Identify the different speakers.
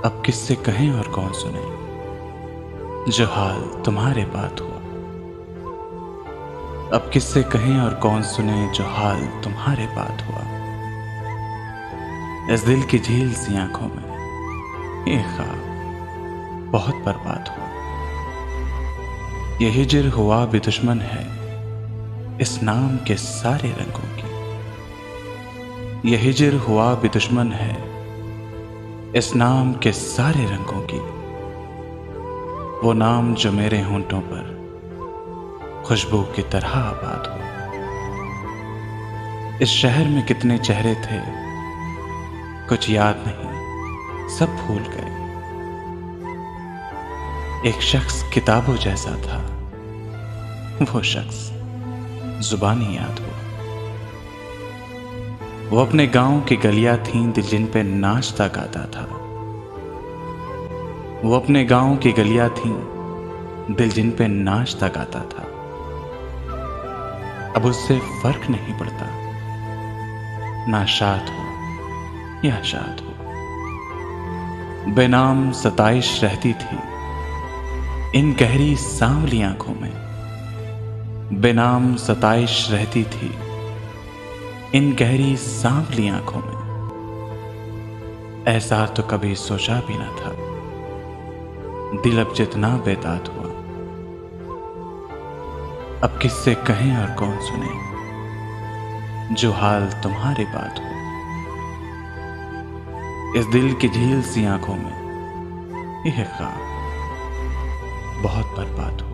Speaker 1: अब किससे कहें और कौन सुने जो हाल तुम्हारे बात हुआ। अब किससे कहें और कौन सुने जो हाल तुम्हारे बात हुआ। इस दिल की झील सी आंखों में ये ख्वाब बहुत बर्बाद हुआ। ये हिजर हुआ भी दुश्मन है इस नाम के सारे रंगों की। ये हिजर हुआ भी दुश्मन है इस नाम के सारे रंगों की। वो नाम जो मेरे होंठों पर खुशबू की तरह आबाद हुआ। इस शहर में कितने चेहरे थे कुछ याद नहीं, सब भूल गए। एक शख्स किताबों जैसा था, वो शख्स जुबानी याद हुआ। वो अपने गांव की गलियां थीं जिन पे नाचता गाता था। वो अपने गांव की गलियां थीं दिल जिन पे नाचता गाता था। अब उससे फर्क नहीं पड़ता ना शाद हो या शाद हो। बेनाम सताइश रहती थी इन गहरी सांवली आंखों में। बेनाम सताइश रहती थी इन गहरी सांवली आंखों में। ऐसा तो कभी सोचा भी ना था, दिल अब जितना बेताद हुआ। अब किससे कहें और कौन सुने जो हाल तुम्हारे बात हो। इस दिल की झील सी आंखों में यह ख्वाब बहुत बर्बाद हुआ।